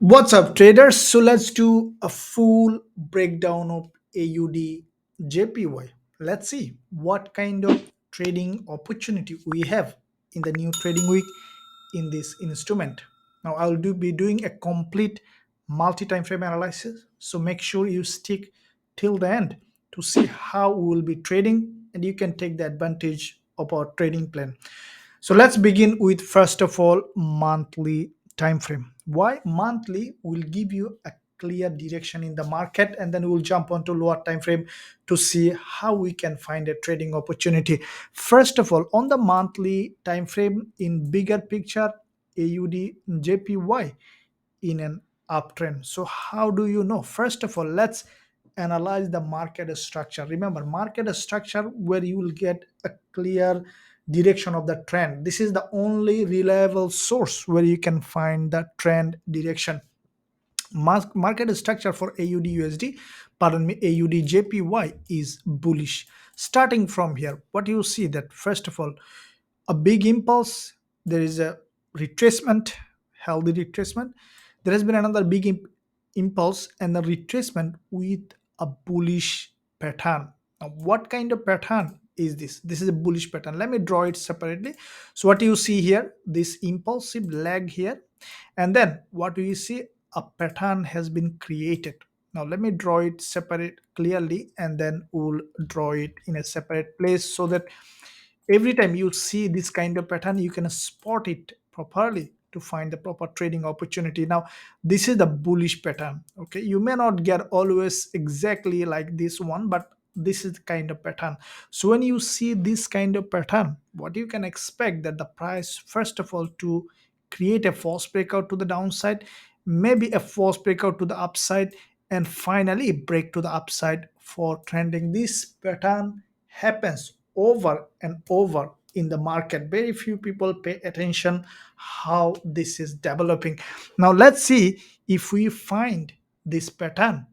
What's up, traders? So let's do a full breakdown of AUDJPY. Let's see what kind of trading opportunity we have in the new trading week in this instrument. Now be doing a complete multi-time frame analysis. So make sure you stick till the end to see how we will be trading and you can take the advantage of our trading plan. So let's begin with first of all monthly time frame. Why monthly will give you a clear direction in the market, and then we'll jump onto lower time frame to see how we can find a trading opportunity. First of all, on the monthly time frame in bigger picture, AUD JPY in an uptrend. So how do you know? First of all, let's analyze the market structure. Remember, market structure where you will get a clear direction of the trend. This is the only reliable source where you can find the trend direction. Market structure for AUD USD, pardon me, AUD JPY is bullish. Starting from here, what you see that first of all, a big impulse, there is a retracement, healthy retracement. There has been another big impulse and a retracement with a bullish pattern. Now what kind of pattern is this? This is a bullish pattern. Let me draw it separately. So what you see here, this impulsive lag here, and then what we see, a pattern has been created. Now let me draw it separate clearly, and then we'll draw it in a separate place so that every time you see this kind of pattern you can spot it properly to find the proper trading opportunity. Now this is the bullish pattern. Okay, you may not get always exactly like this one, but this is the kind of pattern. So when you see this kind of pattern, what you can expect that the price first of all to create a false breakout to the downside, maybe a false breakout to the upside, and finally break to the upside for trending. This pattern happens over and over in the market. Very few people pay attention how this is developing. Now let's see if we find this pattern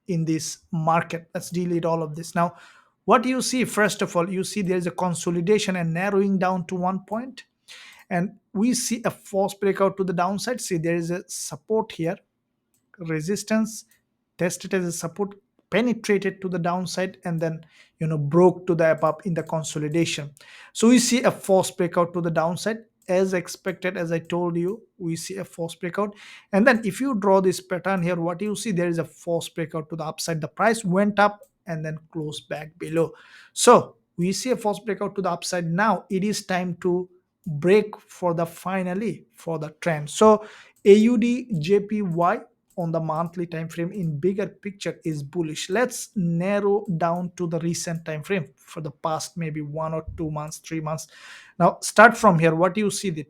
in this market. Let's delete all of this. Now what you see, first of all, you see there is a consolidation and narrowing down to one point, and we see a false breakout to the downside. See, there is a support here, resistance, tested as a support, penetrated to the downside, and then broke to the above in the consolidation. So we see a false breakout to the downside as expected. As I told you, we see a false breakout, and then if you draw this pattern here, what you see, there is a false breakout to the upside. The price went up and then closed back below. So we see a false breakout to the upside. Now it is time to break for the finally for the trend. So AUD JPY on the monthly time frame in bigger picture is bullish. Let's narrow down to the recent time frame for the past maybe 1 or 2 months, 3 months. Now start from here. What do you see? The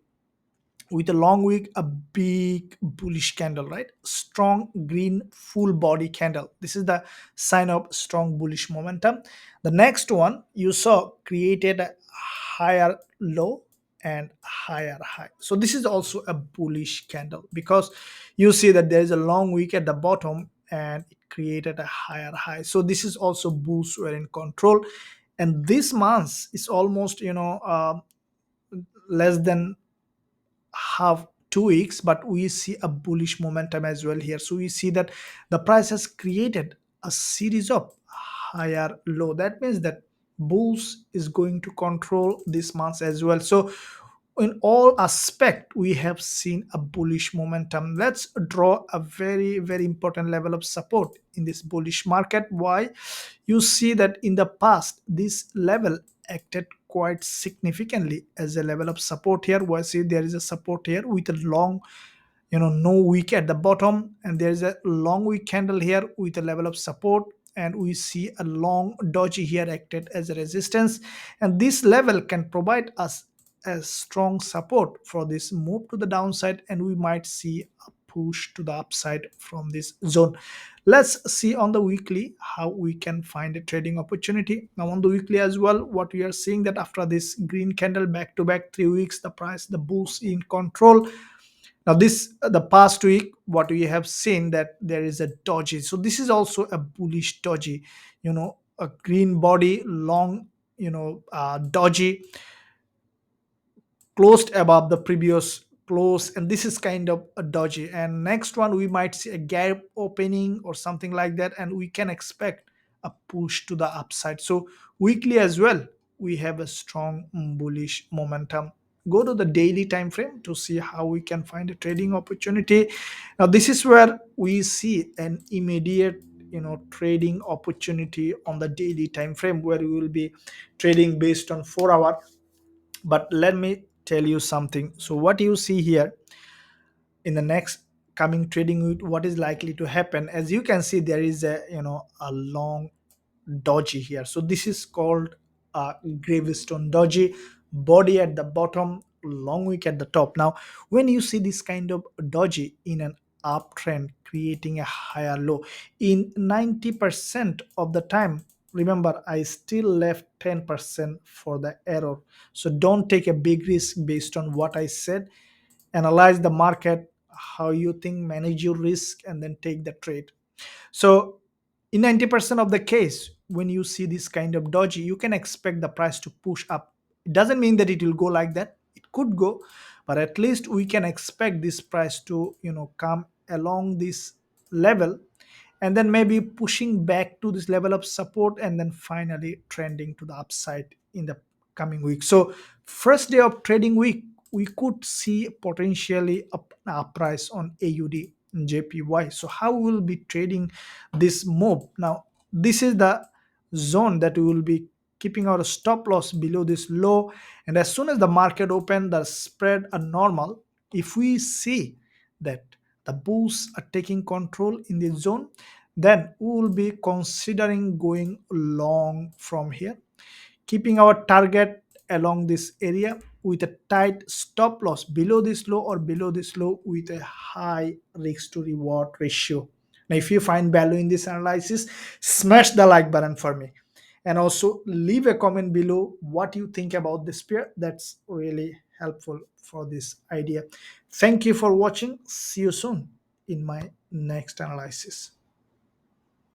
with a long wick, a big bullish candle, right? Strong green full body candle. This is the sign of strong bullish momentum. The next one you saw created a higher low and higher high. So this is also a bullish candle because you see that there is a long wick at the bottom and it created a higher high. So this is also bulls were in control, and this month is almost less than have 2 weeks, but we see a bullish momentum as well here. So we see that the price has created a series of higher low. That means that bulls is going to control this month as well. So in all aspect we have seen a bullish momentum. Let's draw a very very important level of support in this bullish market. Why? You see that in the past this level acted quite significantly as a level of support here. Where see there is a support here with a long no wick at the bottom, and there is a long wick candle here with a level of support, and we see a long doji here acted as a resistance, and this level can provide us a strong support for this move to the downside, and we might see a push to the upside from this zone. Let's see on the weekly how we can find a trading opportunity. Now on the weekly as well, what we are seeing that after this green candle back to back 3 weeks, the price, the bulls in control. Now this the past week, what we have seen that there is a doji. So this is also a bullish doji, a green body long, doji closed above the previous close, and this is kind of a dodgy. And next one, we might see a gap opening or something like that, and we can expect a push to the upside. So weekly as well, we have a strong bullish momentum. Go to the daily time frame to see how we can find a trading opportunity. Now this is where we see an immediate trading opportunity on the daily time frame, where we will be trading based on 4 hour. But let me tell you something. So what you see here in the next coming trading week, what is likely to happen? As you can see, there is a long doji here. So this is called gravestone doji, body at the bottom, long wick at the top. Now when you see this kind of doji in an uptrend creating a higher low, in 90% of the time, remember, I still left 10% for the error. So don't take a big risk based on what I said. Analyze the market, how you think, manage your risk, and then take the trade. So in 90% of the case, when you see this kind of dodgy, you can expect the price to push up. It doesn't mean that it will go like that. It could go, but at least we can expect this price to come along this level, and then maybe pushing back to this level of support, and then finally trending to the upside in the coming week. So first day of trading week, we could see potentially up price on AUDJPY. So how we will be trading this move? Now this is the zone that we will be keeping our stop loss below this low, and as soon as the market open, the spread are normal. If we see that the bulls are taking control in this zone, then we will be considering going long from here, keeping our target along this area with a tight stop loss below this low or below this low with a high risk to reward ratio. Now if you find value in this analysis, smash the like button for me, and also leave a comment below what you think about this pair. That's really helpful for this idea. Thank you for watching. See you soon in my next analysis.